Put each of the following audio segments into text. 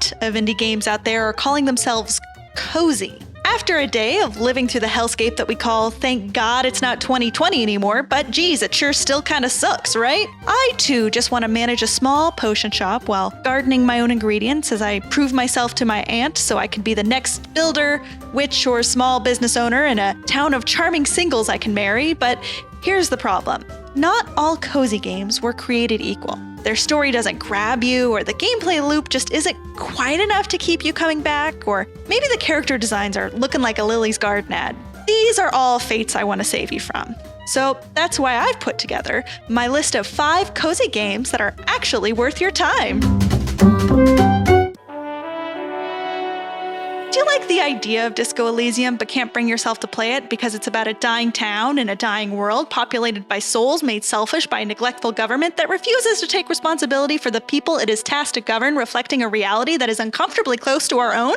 lot of indie games out there are calling themselves cozy. After a day of living through the hellscape that we call, thank God it's not 2020 anymore, but geez, it sure still kinda sucks, right? I too just want to manage a small potion shop while gardening my own ingredients as I prove myself to my aunt so I can be the next builder, witch, or small business owner in a town of charming singles I can marry, but here's the problem. Not all cozy games were created equal. Their story doesn't grab you, or the gameplay loop just isn't quite enough to keep you coming back, or maybe the character designs are looking like a Lily's Garden ad. These are all fates I want to save you from. So that's why I've put together my list of 5 cozy games that are actually worth your time. Do you like the idea of Disco Elysium but can't bring yourself to play it because it's about a dying town in a dying world populated by souls made selfish by a neglectful government that refuses to take responsibility for the people it is tasked to govern, reflecting a reality that is uncomfortably close to our own?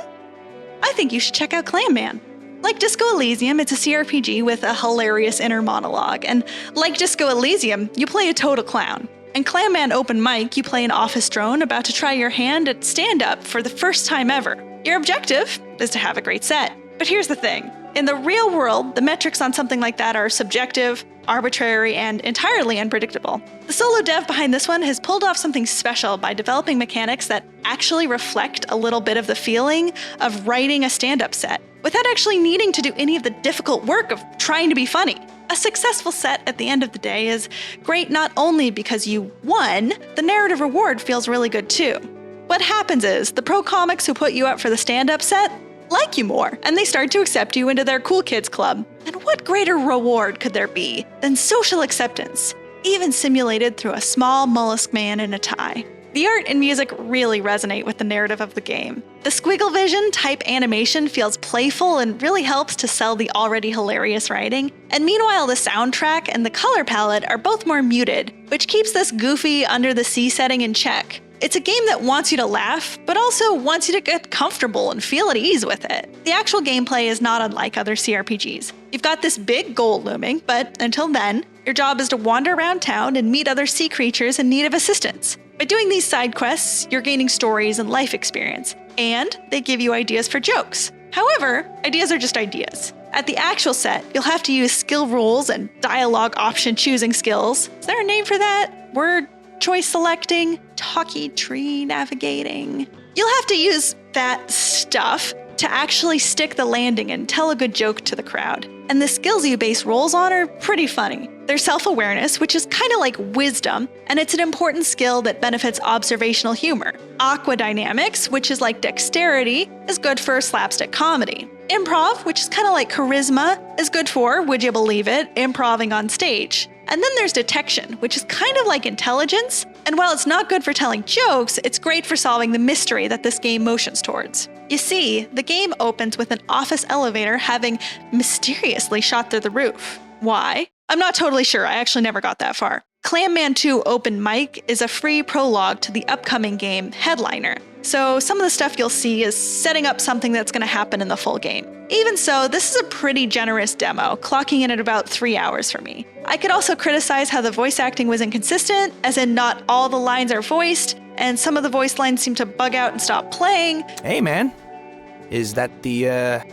I think you should check out Clam Man. Like Disco Elysium, it's a CRPG with a hilarious inner monologue, and like Disco Elysium, you play a total clown. In Clam Man Open Mic, you play an office drone about to try your hand at stand-up for the first time ever. Your objective is to have a great set. But here's the thing. In the real world, the metrics on something like that are subjective, arbitrary, and entirely unpredictable. The solo dev behind this one has pulled off something special by developing mechanics that actually reflect a little bit of the feeling of writing a stand-up set, without actually needing to do any of the difficult work of trying to be funny. A successful set at the end of the day is great not only because you won, the narrative reward feels really good too. What happens is, the pro comics who put you up for the stand-up set like you more, and they start to accept you into their cool kids club. And what greater reward could there be than social acceptance, even simulated through a small mollusk man in a tie? The art and music really resonate with the narrative of the game. The squiggle vision type animation feels playful and really helps to sell the already hilarious writing. And meanwhile, the soundtrack and the color palette are both more muted, which keeps this goofy under the sea setting in check. It's a game that wants you to laugh, but also wants you to get comfortable and feel at ease with it. The actual gameplay is not unlike other CRPGs. You've got this big goal looming, but until then, your job is to wander around town and meet other sea creatures in need of assistance. By doing these side quests, you're gaining stories and life experience, and they give you ideas for jokes. However, ideas are just ideas. At the actual set, you'll have to use skill rules and dialogue option choosing skills. Is there a name for that? Word choice selecting? Talkie tree navigating? You'll have to use that stuff to actually stick the landing and tell a good joke to the crowd. And the skills you base rolls on are pretty funny. There's self-awareness, which is kind of like wisdom, and it's an important skill that benefits observational humor. Aqua dynamics, which is like dexterity, is good for slapstick comedy. Improv, which is kind of like charisma, is good for, would you believe it, improving on stage. And then there's detection, which is kind of like intelligence, and while it's not good for telling jokes, it's great for solving the mystery that this game motions towards. You see, the game opens with an office elevator having mysteriously shot through the roof. Why? I'm not totally sure, I actually never got that far. Clam Man 2 Open Mic is a free prologue to the upcoming game Headliner, so some of the stuff you'll see is setting up something that's going to happen in the full game. Even so, this is a pretty generous demo, clocking in at about 3 hours for me. I could also criticize how the voice acting was inconsistent, as in not all the lines are voiced, and some of the voice lines seem to bug out and stop playing. Hey man, is that the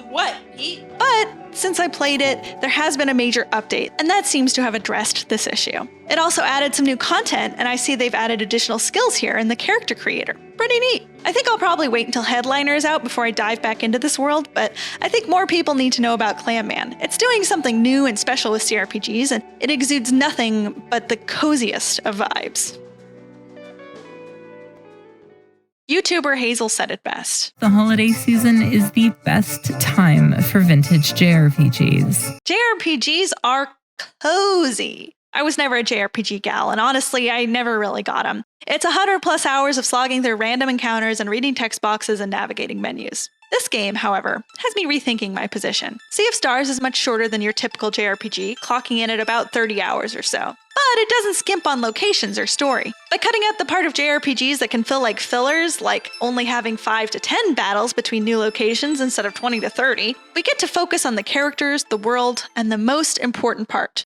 what, Pete? But since I played it, there has been a major update, and that seems to have addressed this issue. It also added some new content, and I see they've added additional skills here in the character creator. Pretty neat. I think I'll probably wait until Headliner is out before I dive back into this world, but I think more people need to know about Clam Man. It's doing something new and special with CRPGs, and it exudes nothing but the coziest of vibes. YouTuber Hazel said it best. The holiday season is the best time for vintage JRPGs. JRPGs are cozy. I was never a JRPG gal, and honestly, I never really got them. It's 100+ hours of slogging through random encounters and reading text boxes and navigating menus. This game, however, has me rethinking my position. Sea of Stars is much shorter than your typical JRPG, clocking in at about 30 hours or so. But it doesn't skimp on locations or story. By cutting out the part of JRPGs that can feel like fillers, like only having 5 to 10 battles between new locations instead of 20 to 30, we get to focus on the characters, the world, and the most important part: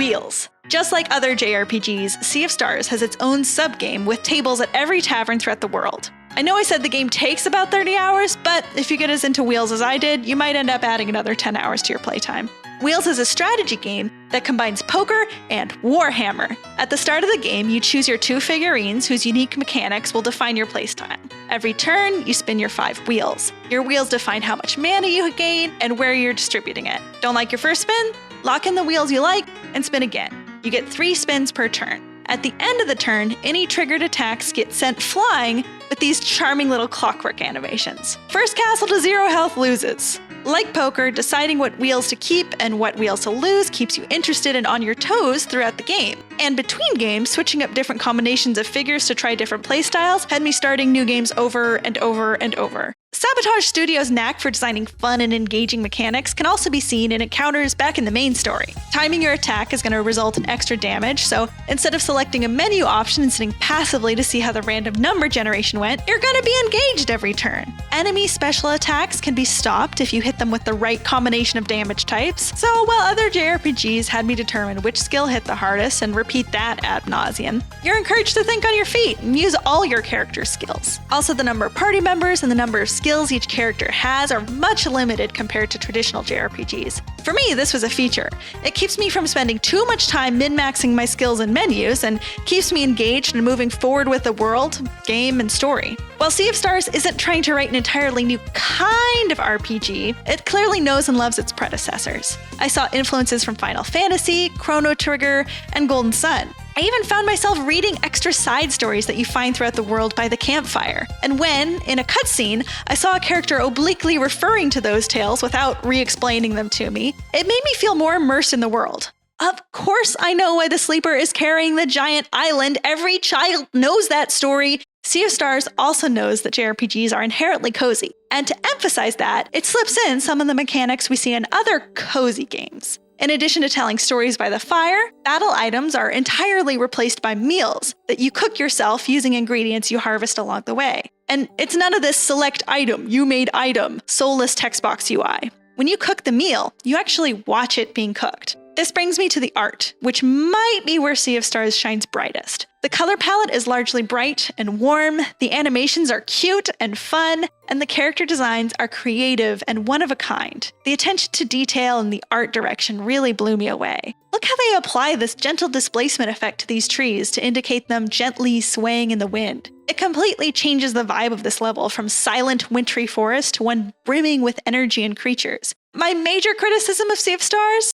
Wheels. Just like other JRPGs, Sea of Stars has its own sub-game with tables at every tavern throughout the world. I know I said the game takes about 30 hours, but if you get as into Wheels as I did, you might end up adding another 10 hours to your playtime. Wheels is a strategy game that combines poker and Warhammer. At the start of the game, you choose your 2 figurines whose unique mechanics will define your playstyle. Every turn, you spin your 5 wheels. Your wheels define how much mana you gain and where you're distributing it. Don't like your first spin? Lock in the wheels you like and spin again. You get 3 spins per turn. At the end of the turn, any triggered attacks get sent flying with these charming little clockwork animations. First castle to 0 health loses. Like poker, deciding what wheels to keep and what wheels to lose keeps you interested and on your toes throughout the game. And between games, switching up different combinations of figures to try different playstyles had me starting new games over and over and over. Sabotage Studios' knack for designing fun and engaging mechanics can also be seen in encounters back in the main story. Timing your attack is going to result in extra damage, so instead of selecting a menu option and sitting passively to see how the random number generation went, you're going to be engaged every turn. Enemy special attacks can be stopped if you hit them with the right combination of damage types, so while other JRPGs had me determine which skill hit the hardest and repeat that ad nauseum, you're encouraged to think on your feet and use all your character's skills. Also, the number of party members and the number of skills each character has are much limited compared to traditional JRPGs. For me, this was a feature. It keeps me from spending too much time min-maxing my skills and menus and keeps me engaged and moving forward with the world, game, and story. While Sea of Stars isn't trying to write an entirely new kind of RPG, it clearly knows and loves its predecessors. I saw influences from Final Fantasy, Chrono Trigger, and Golden Sun. I even found myself reading extra side stories that you find throughout the world by the campfire. And when, in a cutscene, I saw a character obliquely referring to those tales without re-explaining them to me, it made me feel more immersed in the world. Of course I know why the sleeper is carrying the giant island. Every child knows that story. Sea of Stars also knows that JRPGs are inherently cozy. And to emphasize that, it slips in some of the mechanics we see in other cozy games. In addition to telling stories by the fire, battle items are entirely replaced by meals that you cook yourself using ingredients you harvest along the way. And it's none of this select item, you made item, soulless text box UI. When you cook the meal, you actually watch it being cooked. This brings me to the art, which might be where Sea of Stars shines brightest. The color palette is largely bright and warm, the animations are cute and fun, and the character designs are creative and one of a kind. The attention to detail and the art direction really blew me away. Look how they apply this gentle displacement effect to these trees to indicate them gently swaying in the wind. It completely changes the vibe of this level from silent, wintry forest to one brimming with energy and creatures. My major criticism of Sea of Stars?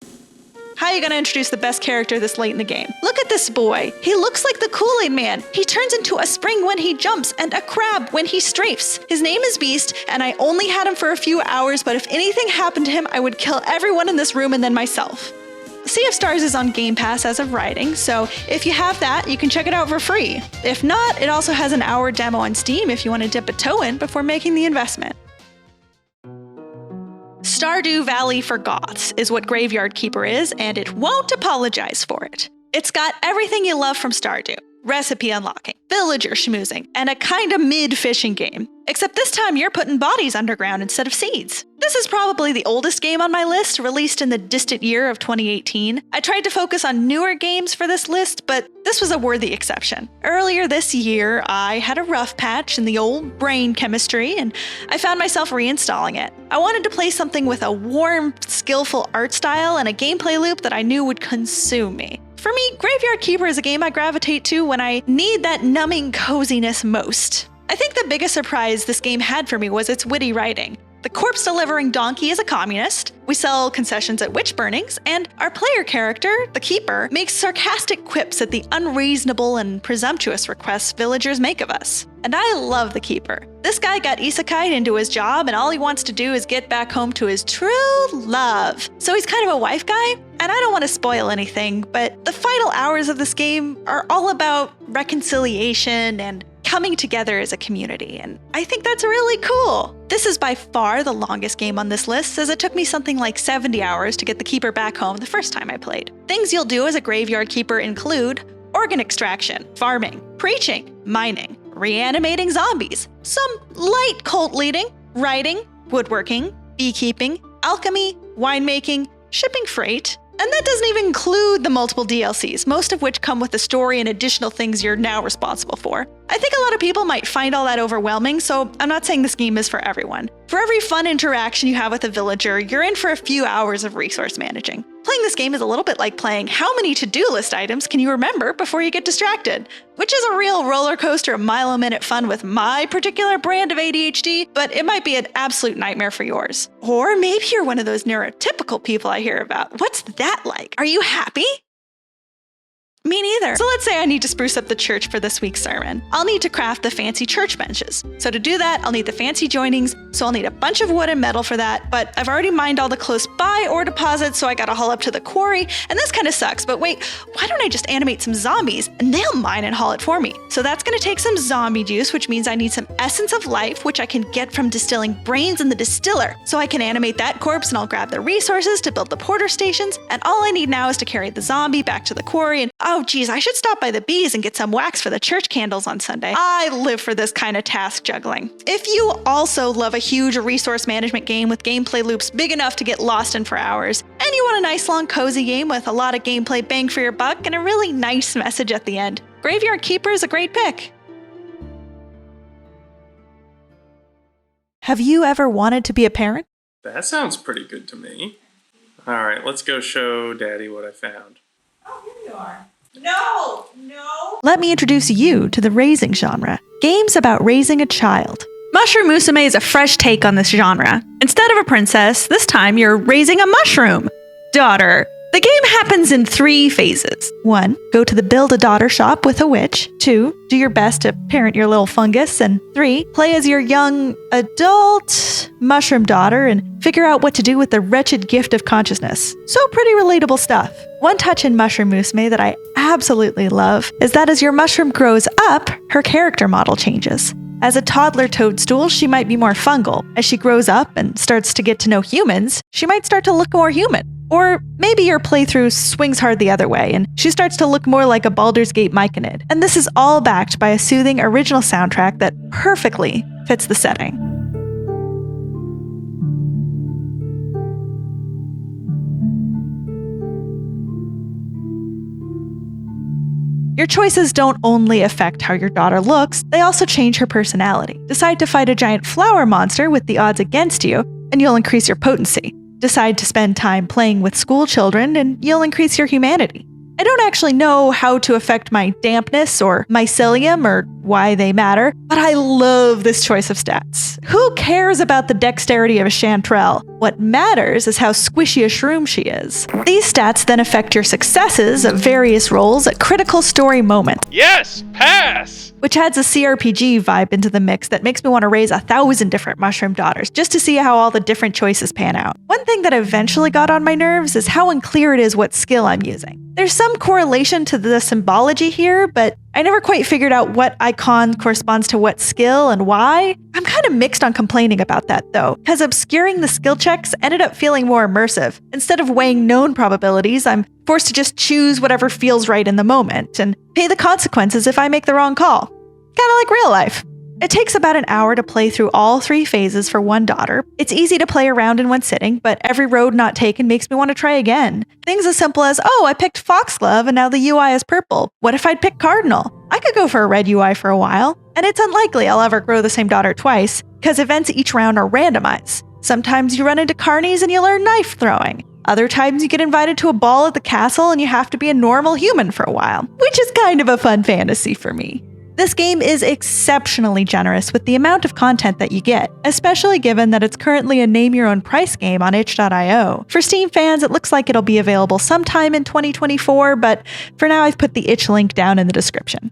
How are you gonna introduce the best character this late in the game? Look at this boy. He looks like the Kool-Aid Man. He turns into a spring when he jumps and a crab when he strafes. His name is Beast, and I only had him for a few hours, but if anything happened to him, I would kill everyone in this room and then myself. Sea of Stars is on Game Pass as of writing, so if you have that, you can check it out for free. If not, it also has an hour demo on Steam if you want to dip a toe in before making the investment. Stardew Valley for Goths is what Graveyard Keeper is, and it won't apologize for it. It's got everything you love from Stardew. Recipe unlocking, villager schmoozing, and a kinda mid-fishing game. Except this time you're putting bodies underground instead of seeds. This is probably the oldest game on my list, released in the distant year of 2018. I tried to focus on newer games for this list, but this was a worthy exception. Earlier this year, I had a rough patch in the old brain chemistry, and I found myself reinstalling it. I wanted to play something with a warm, skillful art style and a gameplay loop that I knew would consume me. For me, Graveyard Keeper is a game I gravitate to when I need that numbing coziness most. I think the biggest surprise this game had for me was its witty writing. The corpse-delivering donkey is a communist, we sell concessions at witch burnings, and our player character, the Keeper, makes sarcastic quips at the unreasonable and presumptuous requests villagers make of us. And I love the Keeper. This guy got isekai'd into his job, and all he wants to do is get back home to his true love. So he's kind of a wife guy, and I don't want to spoil anything, but the final hours of this game are all about reconciliation and coming together as a community, and I think that's really cool. This is by far the longest game on this list, as it took me something like 70 hours to get the Keeper back home the first time I played. Things you'll do as a Graveyard Keeper include organ extraction, farming, preaching, mining, reanimating zombies, some light cult leading, writing, woodworking, beekeeping, alchemy, winemaking, shipping freight, And that doesn't even include the multiple DLCs, most of which come with the story and additional things you're now responsible for. I think a lot of people might find all that overwhelming, so I'm not saying this game is for everyone. For every fun interaction you have with a villager, you're in for a few hours of resource managing. Playing this game is a little bit like playing how many to-do list items can you remember before you get distracted, which is a real roller coaster of mile-a-minute fun with my particular brand of ADHD, but it might be an absolute nightmare for yours. Or maybe you're one of those neurotypical people I hear about. What's that like? Are you happy? Me neither. So let's say I need to spruce up the church for this week's sermon. I'll need to craft the fancy church benches. So to do that, I'll need the fancy joinings, so I'll need a bunch of wood and metal for that, but I've already mined all the close by ore deposits, so I gotta haul up to the quarry, and this kinda sucks, but wait, why don't I just animate some zombies, and they'll mine and haul it for me? So that's gonna take some zombie juice, which means I need some essence of life, which I can get from distilling brains in the distiller. So I can animate that corpse, and I'll grab the resources to build the porter stations, and all I need now is to carry the zombie back to the quarry, and oh geez, I should stop by the bees and get some wax for the church candles on Sunday. I live for this kind of task juggling. If you also love a huge resource management game with gameplay loops big enough to get lost in for hours, and you want a nice long cozy game with a lot of gameplay bang for your buck and a really nice message at the end, Graveyard Keeper is a great pick. Have you ever wanted to be a parent? That sounds pretty good to me. Alright, let's go show Daddy what I found. Oh, here you are. No! Let me introduce you to the raising genre. Games about raising a child. Mushroom Musume is a fresh take on this genre. Instead of a princess, this time you're raising a mushroom daughter. The game happens in 3 phases. 1. Go to the Build-A-Daughter shop with a witch. 2. Do your best to parent your little fungus. And 3. Play as your young adult mushroom daughter and figure out what to do with the wretched gift of consciousness. So pretty relatable stuff. One touch in Mushroom Musume that I absolutely love is that as your mushroom grows up, her character model changes. As a toddler toadstool, she might be more fungal. As she grows up and starts to get to know humans, she might start to look more human. Or maybe your playthrough swings hard the other way, and she starts to look more like a Baldur's Gate Myconid. And this is all backed by a soothing original soundtrack that perfectly fits the setting. Your choices don't only affect how your daughter looks, they also change her personality. Decide to fight a giant flower monster with the odds against you, and you'll increase your potency. Decide to spend time playing with school children, and you'll increase your humanity. I don't actually know how to affect my dampness or mycelium or why they matter, but I love this choice of stats. Who cares about the dexterity of a chanterelle? What matters is how squishy a shroom she is. These stats then affect your successes of various roles at critical story moments. Yes! Pass! Which adds a CRPG vibe into the mix that makes me want to raise 1,000 different mushroom daughters just to see how all the different choices pan out. One thing that eventually got on my nerves is how unclear it is what skill I'm using. There's some correlation to the symbology here, but I never quite figured out what icon corresponds to what skill and why. I'm kind of mixed on complaining about that though, because obscuring the skill checks ended up feeling more immersive. Instead of weighing known probabilities, I'm forced to just choose whatever feels right in the moment and pay the consequences if I make the wrong call. Kinda like real life. It takes about an hour to play through all 3 phases for one daughter. It's easy to play around in one sitting, but every road not taken makes me want to try again. Things as simple as, oh, I picked Foxglove and now the UI is purple. What if I'd picked Cardinal? I could go for a red UI for a while. And it's unlikely I'll ever grow the same daughter twice, because events each round are randomized. Sometimes you run into carnies and you learn knife throwing. Other times you get invited to a ball at the castle and you have to be a normal human for a while, which is kind of a fun fantasy for me. This game is exceptionally generous with the amount of content that you get, especially given that it's currently a name-your-own-price game on itch.io. For Steam fans, it looks like it'll be available sometime in 2024, but for now I've put the itch link down in the description.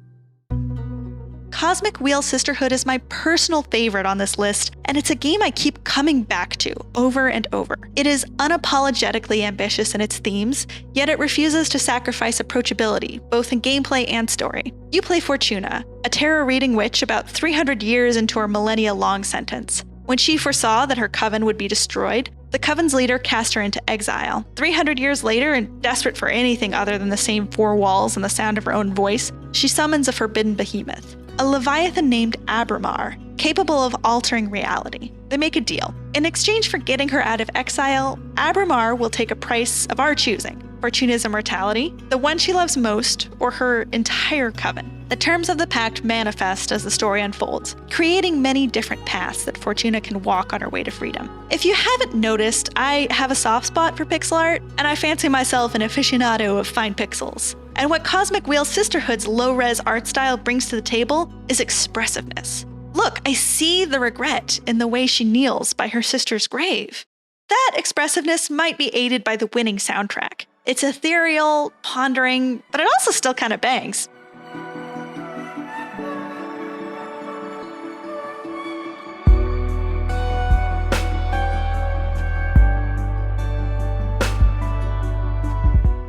Cosmic Wheel Sisterhood is my personal favorite on this list, and it's a game I keep coming back to over and over. It is unapologetically ambitious in its themes, yet it refuses to sacrifice approachability, both in gameplay and story. You play Fortuna, a tarot-reading witch about 300 years into her millennia-long sentence. When she foresaw that her coven would be destroyed, the coven's leader cast her into exile. 300 years later, and desperate for anything other than the same 4 walls and the sound of her own voice, she summons a forbidden behemoth. A leviathan named Abramar, capable of altering reality. They make a deal. In exchange for getting her out of exile, Abramar will take a price of our choosing. Fortuna's immortality, the one she loves most, or her entire coven. The terms of the pact manifest as the story unfolds, creating many different paths that Fortuna can walk on her way to freedom. If you haven't noticed, I have a soft spot for pixel art, and I fancy myself an aficionado of fine pixels. And what Cosmic Wheel Sisterhood's low-res art style brings to the table is expressiveness. Look, I see the regret in the way she kneels by her sister's grave. That expressiveness might be aided by the winning soundtrack. It's ethereal, pondering, but it also still kind of bangs.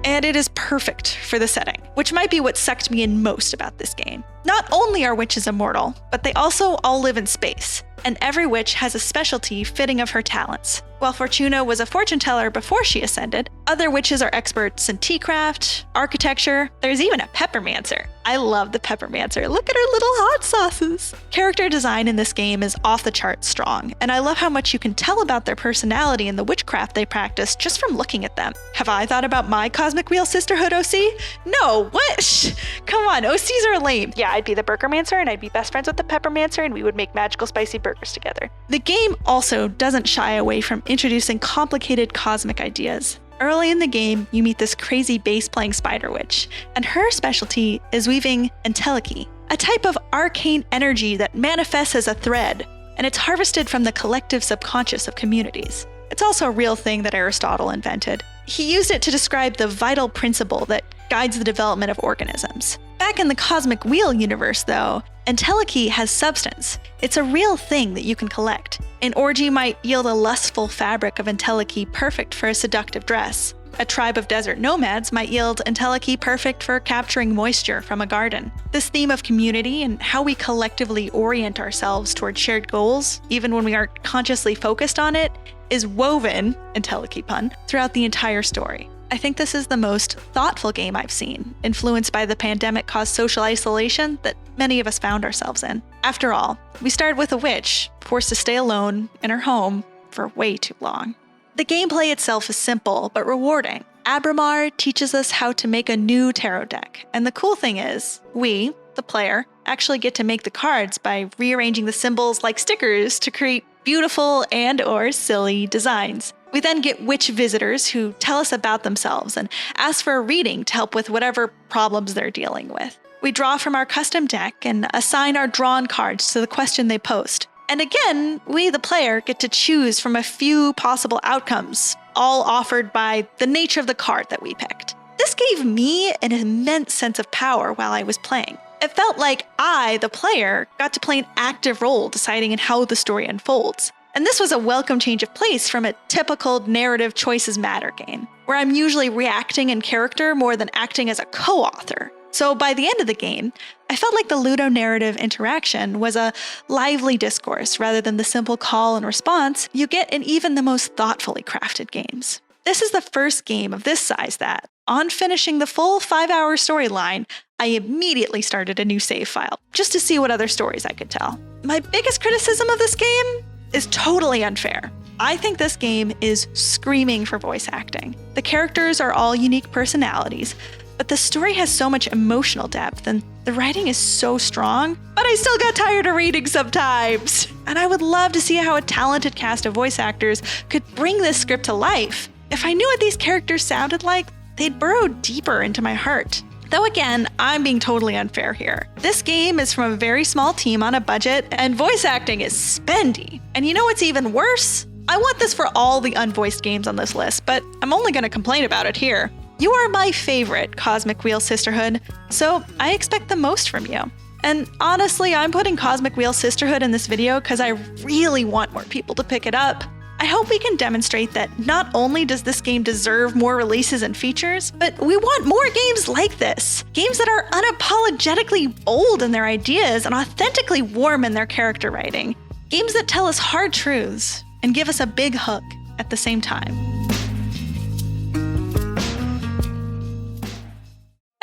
And it is perfect for the setting, which might be what sucked me in most about this game. Not only are witches immortal, but they also all live in space, and every witch has a specialty fitting of her talents. While Fortuna was a fortune teller before she ascended, other witches are experts in teacraft, architecture, there's even a peppermancer. I love the peppermancer, look at her little hot sauces! Character design in this game is off the charts strong, and I love how much you can tell about their personality and the witchcraft they practice just from looking at them. Have I thought about my Cosmic Wheel Sisterhood OC? No, what? Come on, OCs are lame. Yeah, I'd be the burgermancer and I'd be best friends with the peppermancer and we would make magical spicy burgers together. The game also doesn't shy away from introducing complicated cosmic ideas. Early in the game, you meet this crazy bass-playing spider witch, and her specialty is weaving entelechy, a type of arcane energy that manifests as a thread, and it's harvested from the collective subconscious of communities. It's also a real thing that Aristotle invented. He used it to describe the vital principle that guides the development of organisms. Back in the Cosmic Wheel universe, though, entelechy has substance. It's a real thing that you can collect. An orgy might yield a lustful fabric of entelechy perfect for a seductive dress. A tribe of desert nomads might yield entelechy perfect for capturing moisture from a garden. This theme of community and how we collectively orient ourselves toward shared goals, even when we aren't consciously focused on it, is woven, entelechy pun, throughout the entire story. I think this is the most thoughtful game I've seen, influenced by the pandemic-caused social isolation that many of us found ourselves in. After all, we started with a witch, forced to stay alone in her home for way too long. The gameplay itself is simple but rewarding. Abramar teaches us how to make a new tarot deck, and the cool thing is, we, the player, actually get to make the cards by rearranging the symbols like stickers to create beautiful and/or silly designs. We then get witch visitors who tell us about themselves and ask for a reading to help with whatever problems they're dealing with. We draw from our custom deck and assign our drawn cards to the question they post. And again, we, the player, get to choose from a few possible outcomes, all offered by the nature of the card that we picked. This gave me an immense sense of power while I was playing. It felt like I, the player, got to play an active role deciding in how the story unfolds. And this was a welcome change of pace from a typical narrative choices matter game, where I'm usually reacting in character more than acting as a co-author. So by the end of the game, I felt like the ludonarrative interaction was a lively discourse rather than the simple call and response you get in even the most thoughtfully crafted games. This is the first game of this size that, on finishing the full 5-hour storyline, I immediately started a new save file, just to see what other stories I could tell. My biggest criticism of this game is totally unfair. I think this game is screaming for voice acting. The characters are all unique personalities, but the story has so much emotional depth and the writing is so strong, but I still got tired of reading sometimes. And I would love to see how a talented cast of voice actors could bring this script to life. If I knew what these characters sounded like, they'd burrow deeper into my heart. Though again, I'm being totally unfair here. This game is from a very small team on a budget, and voice acting is spendy. And you know what's even worse? I want this for all the unvoiced games on this list, but I'm only going to complain about it here. You are my favorite Cosmic Wheel Sisterhood, so I expect the most from you. And honestly, I'm putting Cosmic Wheel Sisterhood in this video because I really want more people to pick it up. I hope we can demonstrate that not only does this game deserve more releases and features, but we want more games like this. Games that are unapologetically bold in their ideas and authentically warm in their character writing. Games that tell us hard truths and give us a big hug at the same time.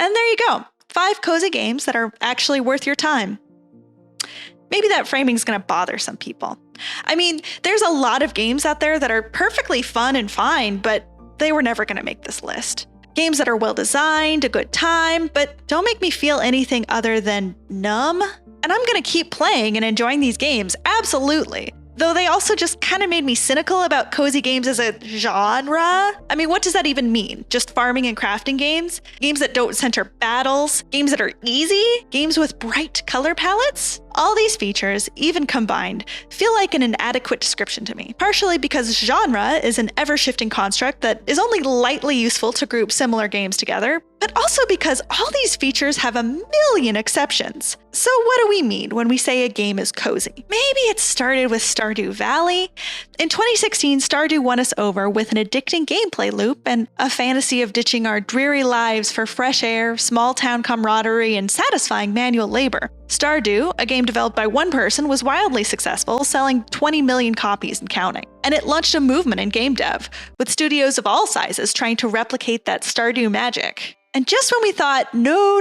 And there you go. 5 cozy games that are actually worth your time. Maybe that framing's gonna bother some people. I mean, there's a lot of games out there that are perfectly fun and fine, but they were never gonna make this list. Games that are well designed, a good time, but don't make me feel anything other than numb. And I'm gonna keep playing and enjoying these games, absolutely. Though they also just kind of made me cynical about cozy games as a genre. I mean, what does that even mean? Just farming and crafting games? Games that don't center battles? Games that are easy? Games with bright color palettes? All these features, even combined, feel like an inadequate description to me, partially because genre is an ever-shifting construct that is only lightly useful to group similar games together, but also because all these features have a million exceptions. So what do we mean when we say a game is cozy? Maybe it started with Stardew Valley. In 2016, Stardew won us over with an addicting gameplay loop and a fantasy of ditching our dreary lives for fresh air, small-town camaraderie, and satisfying manual labor. Stardew, a game developed by one person, was wildly successful, selling 20 million copies and counting. And it launched a movement in game dev, with studios of all sizes trying to replicate that Stardew magic. And just when we thought, no,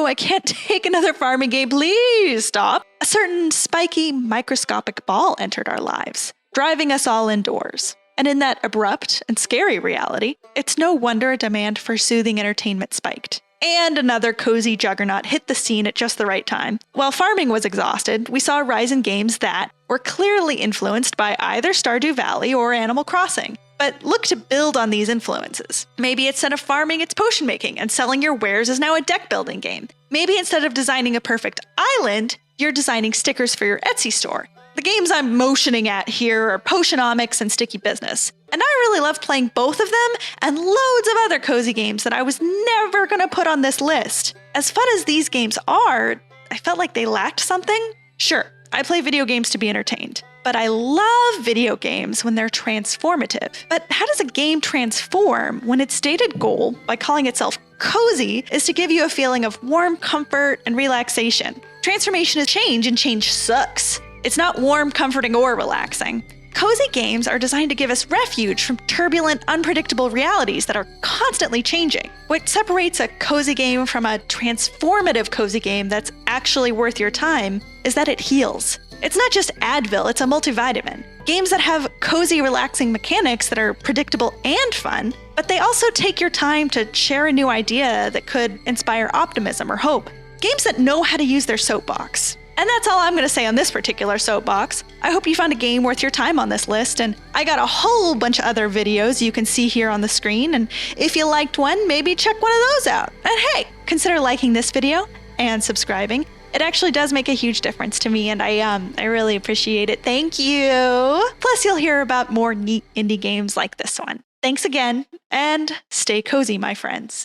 I can't take another farming game, please stop, a certain spiky, microscopic ball entered our lives, driving us all indoors. And in that abrupt and scary reality, it's no wonder a demand for soothing entertainment spiked. And another cozy juggernaut hit the scene at just the right time. While farming was exhausted, we saw a rise in games that were clearly influenced by either Stardew Valley or Animal Crossing, but look to build on these influences. Maybe instead of farming, it's potion making, and selling your wares is now a deck building game. Maybe instead of designing a perfect island, you're designing stickers for your Etsy store. The games I'm motioning at here are Potionomics and Sticky Business. And I really love playing both of them and loads of other cozy games that I was never gonna put on this list. As fun as these games are, I felt like they lacked something. Sure, I play video games to be entertained, but I love video games when they're transformative. But how does a game transform when its stated goal, by calling itself cozy, is to give you a feeling of warm comfort and relaxation? Transformation is change, and change sucks. It's not warm, comforting, or relaxing. Cozy games are designed to give us refuge from turbulent, unpredictable realities that are constantly changing. What separates a cozy game from a transformative cozy game that's actually worth your time is that it heals. It's not just Advil, it's a multivitamin. Games that have cozy, relaxing mechanics that are predictable and fun, but they also take your time to share a new idea that could inspire optimism or hope. Games that know how to use their soapbox. And that's all I'm going to say on this particular soapbox. I hope you found a game worth your time on this list, and I got a whole bunch of other videos you can see here on the screen, and if you liked one, maybe check one of those out. And hey, consider liking this video and subscribing. It actually does make a huge difference to me, and I really appreciate it. Thank you! Plus, you'll hear about more neat indie games like this one. Thanks again, and stay cozy, my friends.